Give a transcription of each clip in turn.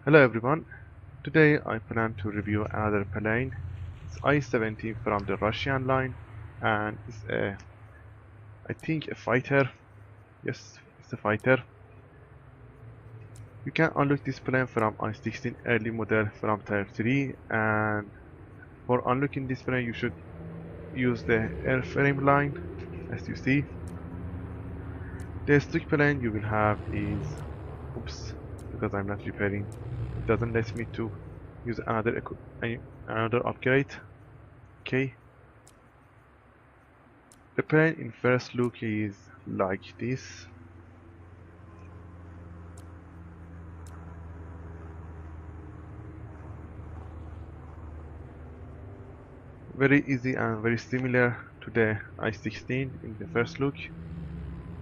Hello everyone, today I plan to review another plane. It's I-17 from the Russian line and it's I think a fighter. Yes, it's a fighter. You can unlock this plane from I-16 early model from Tier 3, and for unlocking this plane you should use the airframe line as you see. The stock plane you will have is, oops, because I'm not repairing, it doesn't let me to use another upgrade. Okay, the plane in first look is like this. Very easy and very similar to the I-16 in the first look.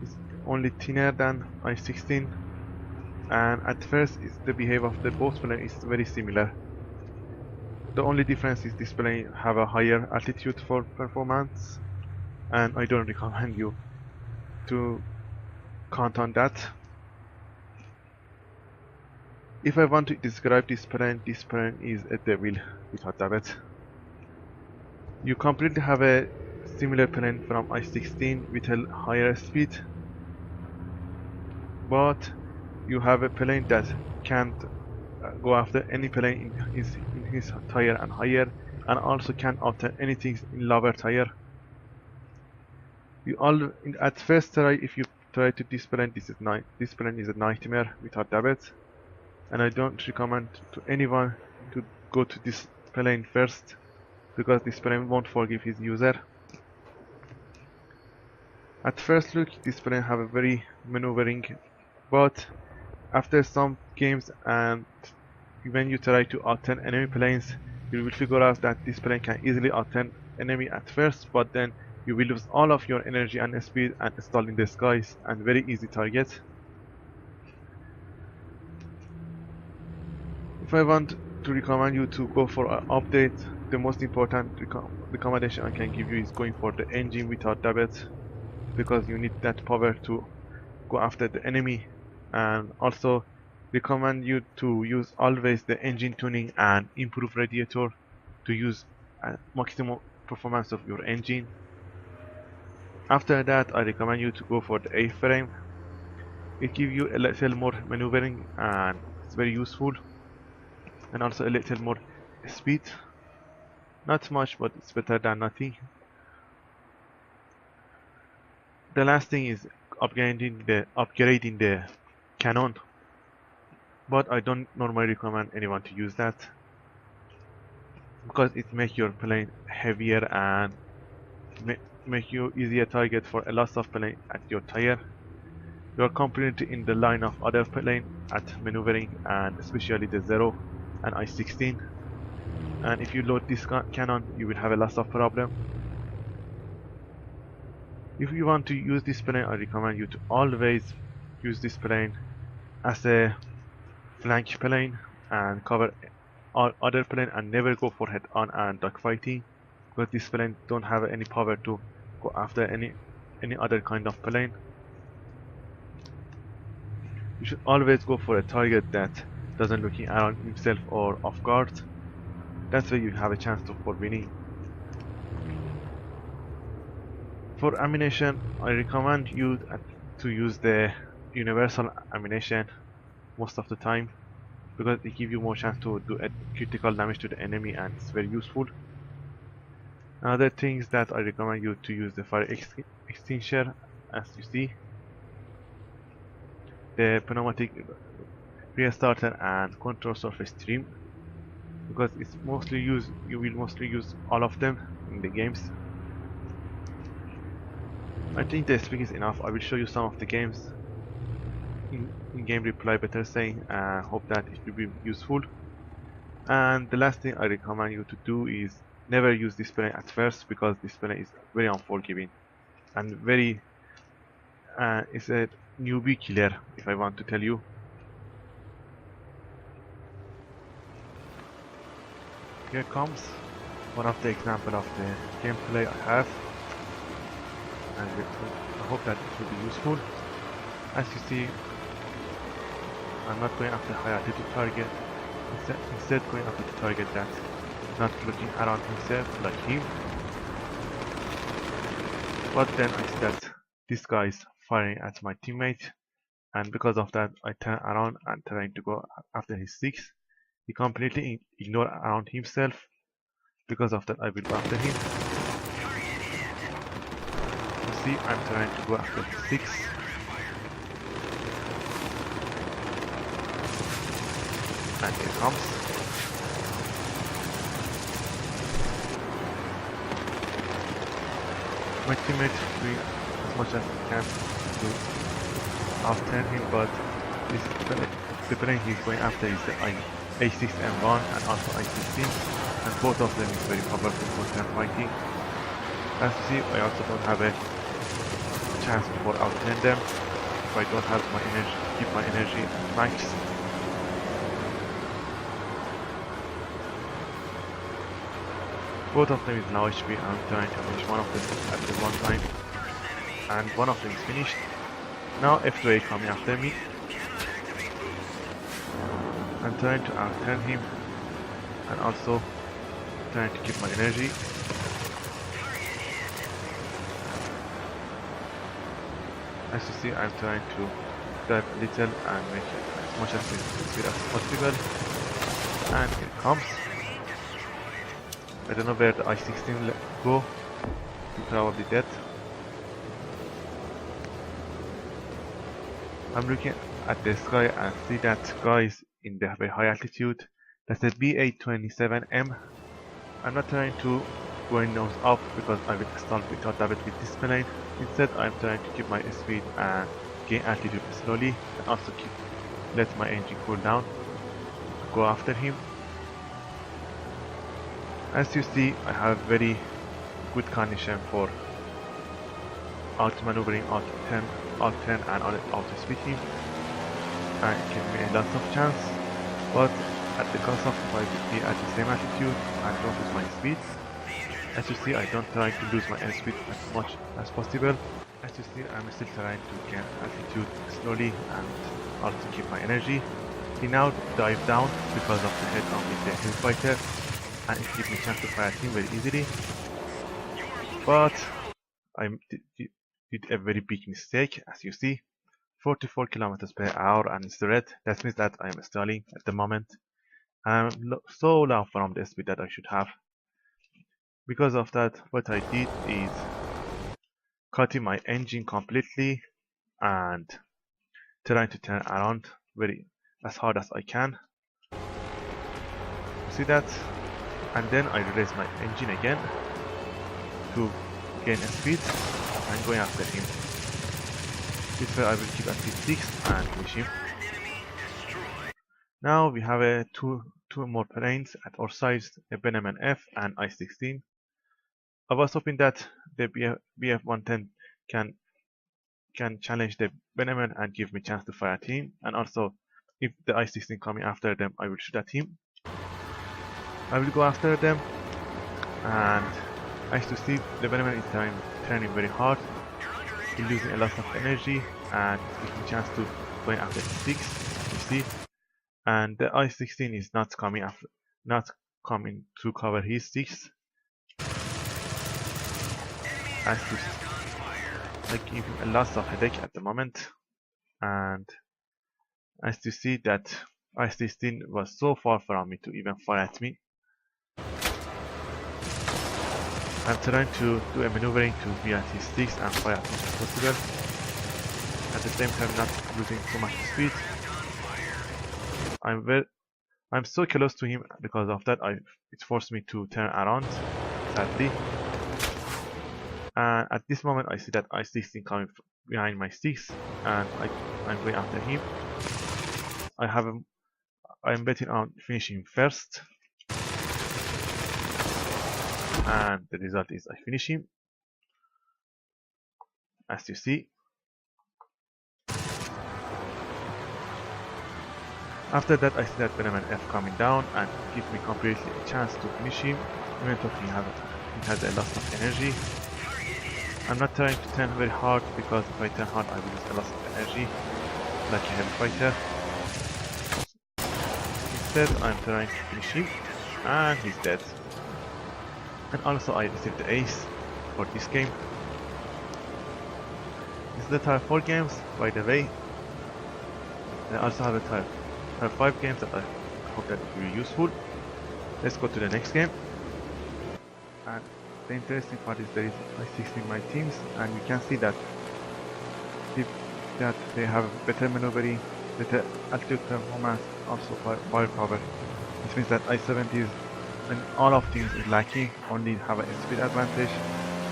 It's only thinner than I-16, and at first the behavior of the both planes is very similar. The only difference is this plane have a higher altitude for performance, and I don't recommend you to count on that. If I want to describe this plane is a devil without debit. You completely have a similar plane from I-16 with a higher speed, but you have a plane that can't go after any plane in his tire and higher, and also can obtain anything in lower tire. At first try, if you try to this plane is a nightmare without debit, and I don't recommend to anyone to go to this plane first, because this plane won't forgive his user. At first look, this plane have a very maneuvering, but after some games and when you try to outurn enemy planes, you will figure out that this plane can easily outurn enemy at first, but then you will lose all of your energy and speed and stall in the skies and very easy target. If I want to recommend you to go for an update, the most important recommendation I can give you is going for the engine without debit, because you need that power to go after the enemy, and also recommend you to use always the engine tuning and improve radiator to use maximum performance of your engine. After that, I recommend you to go for the A-frame. It gives you a little more maneuvering and it's very useful, and also a little more speed. Not much, but it's better than nothing. The last thing is upgrading the cannon, but I don't normally recommend anyone to use that because it makes your plane heavier and make you easier target for a lot of plane at your tire. You are completely in the line of other plane at maneuvering, and especially the Zero and I-16. And if you load this cannon, you will have a lot of problem. If you want to use this plane, I recommend you to always use this plane as a flank plane and cover all other plane, and never go for head-on and dogfighting, because this plane don't have any power to go after any other kind of plane. You should always go for a target that doesn't looking around himself or off guard. That's where you have a chance for winning. For ammunition, I recommend you to use the universal ammunition most of the time, because it gives you more chance to do a critical damage to the enemy, and it's very useful. Another thing is that I recommend you to use the fire extinguisher, as you see, the pneumatic rear starter and control surface trim, because it's mostly you will mostly use all of them in the games. I think the speak is enough. I will show you some of the games in game reply, better saying, and hope that it will be useful. And the last thing I recommend you to do is never use this plane at first, because this plane is very unforgiving and very it's a newbie killer, if I want to tell you. Here comes one of the example of the gameplay I have, and I hope that it will be useful. As you see, I'm not going after high altitude target, Instead going after the target that's not looking around himself like him. But then I see that this guy is firing at my teammate, and because of that I turn around and trying to go after his six. He completely ignore around himself. Because of that I will go after him. You see, I'm trying to go after the six. And here comes. My teammate doing as much as he can to outturn him, but the plane he's going after is the A6M1 and also I-16, and both of them is very powerful for turn fighting. As you see, I also don't have a chance for outturn them if I don't have my energy, keep my energy at max. Both of them is low HP. I'm trying to finish one of them at the one time, and one of them is finished. Now F2A coming after me. I'm trying to outturn him and also trying to keep my energy. As you see, I'm trying to dive a little and make it as much as speed as possible. And here it comes. I don't know where the I-16 go. He's probably dead. I'm looking at the sky and see that guys in the very high altitude. That's a B-827M. I'm not trying to go nose up because I will stall without double with this plane. Instead, I'm trying to keep my speed and gain altitude slowly, and also let my engine cool down. Go after him. As you see, I have very good condition for out-maneuvering, out-turn and out-speed him, and it gives me a lot of chance, but at the cost of if I will be at the same altitude and don't lose my speed. As you see, I don't try to lose my airspeed as much as possible. As you see, I'm still trying to gain altitude slowly and also keep my energy. He now dive down because of the head-on with the hellfighter, and it gives me a chance to fire at him very easily. But I did a very big mistake. As you see, 44 kilometers per hour and it's red. That means that I am stalling at the moment. I'm so low from the speed that I should have. Because of that, what I did is cutting my engine completely and trying to turn around as hard as I can. See that? And then I release my engine again to gain a speed and going after him. This way I will keep at speed 6 and finish him. Now we have two more planes at our sides, a Benjamin F and I-16. I was hoping that the BF-110 can challenge the Benjamin and give me a chance to fire at him, and also if the I-16 coming after them, I will shoot at him. I will go after them, and as you see, the Benjamin is turning very hard. He's losing a lot of energy, and gives me a chance to go after the 6. You see, and the I-16 is not coming to cover his 6. As to I give him a lot of headache at the moment, and as you see that I-16 was so far from me to even fire at me. I'm trying to do a maneuvering to be at his 6 and fire as much as possible. At the same time not losing so much speed. I'm so close to him because of that it forced me to turn around, sadly. And at this moment I see that I-16 coming behind my 6 and I'm going after him. I'm betting on finishing first. And the result is I finish him, as you see. After that I see that Benjamin F coming down and gives me completely a chance to finish him, even though he has a lot of energy. I'm not trying to turn very hard because if I turn hard I will lose a lot of energy, like a heavy fighter. after I'm trying to finish him, and he's dead. And also I received the ace for this game. This is the tier 4 games, by the way. I also have a tier 5 games that I hope that will be useful. Let's go to the next game. And the interesting part is there is I-16 my teams, and you can see that they have better maneuvering, better altitude performance, also firepower. This means that I-17 is, and all of teams is lacking, only have a speed advantage,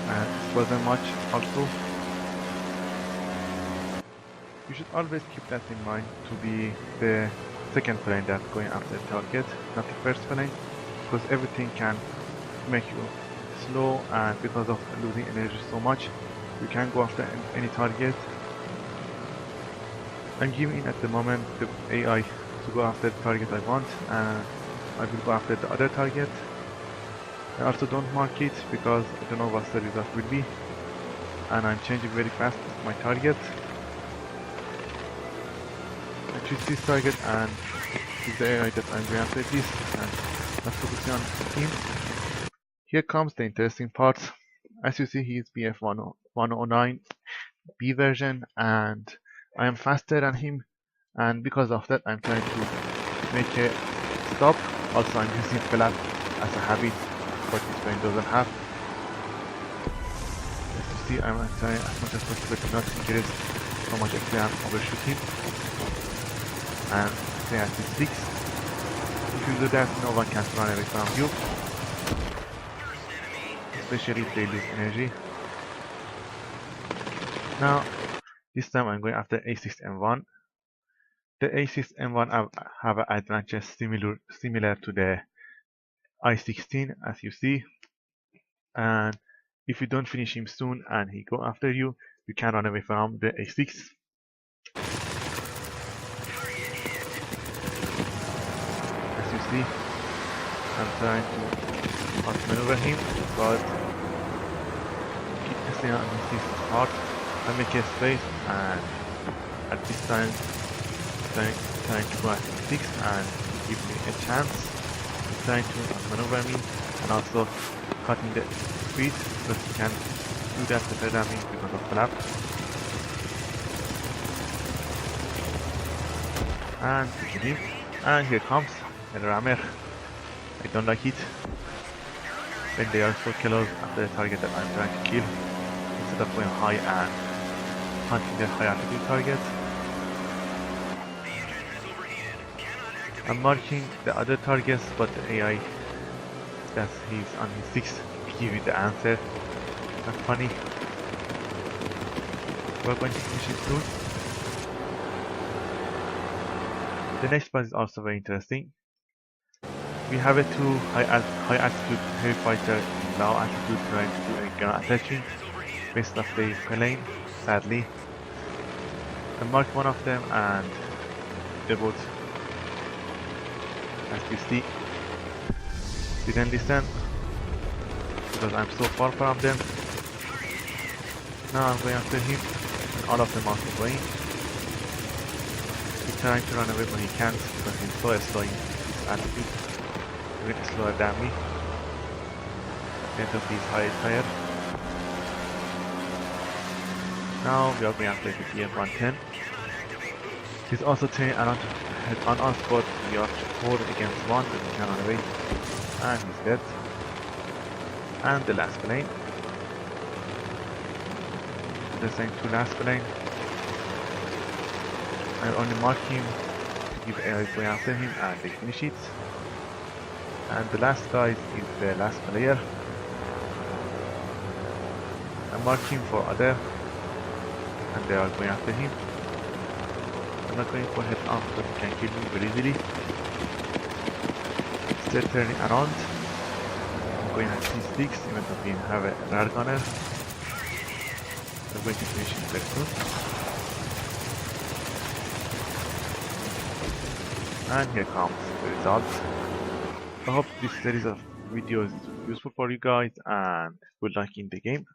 and it wasn't much also. You should always keep that in mind to be the second plane that's going after the target, not the first plane, because everything can make you slow, and because of losing energy so much, you can go after any target. I'm giving at the moment the AI to go after the target I want, and I will go after the other target. I also don't mark it because I don't know what the result will be, and I'm changing very fast my target. I choose this target and choose the AI that I'm going after this, and not focusing on the team. Here comes the interesting part. As you see, he is BF 109 B version, and I am faster than him, and because of that I'm trying to make a stop. Also I'm using flap as a habit, but this plane doesn't have. As you see, I'm trying as much as possible to not increase so much XP and overshooting, and stay at this 6. If you do that, no one can run away from you, especially if they lose energy. Now this time I'm going after A6M1. The A6M1 have an advantage similar to the I-16, as you see, and if you don't finish him soon and he go after you, you can run away from the A6. As you see, I'm trying to outmaneuver him, but keep pressing on this hard. I make a space, and at this time trying to go at 6 and give me a chance. He's trying to maneuver me and also cutting the speed, because he can do that better than me because of flap. And him, and here comes a rammer. I don't like it when they are so close after the target that I'm trying to kill, instead of going high and hunting the high altitude target. I'm marking the other targets, but the AI that he's on his 6 give you the answer. That's funny. We're going to finish it soon. The next part is also very interesting. We have a 2 high altitude heavy fighter in low altitude trying to do a ground attacking based off the plane, sadly. I marked one of them, and they both, as you see, didn't listen because I'm so far from them. Now I'm going after him, and all of them are going. He's trying to run away, but he can't because he's so slow in this altitude, even slower than me. At the end of his high tire. Now we are going after the BF-110. He's also turning around to head on us, but we are 4 against 1, but he can run away. And he's dead. And the last plane. The same 2 last plane. I only mark him to give AI going after him, and they finish it. And the last guy is the last player. I mark him for other, and they are going after him. I'm not going for head on because he can kill me very easily. Still turning around. I'm going at C6 even though we have a radar gunner. I'm going to finish him very soon. And here comes the result. I hope this series of videos is useful for you guys and good luck in the game.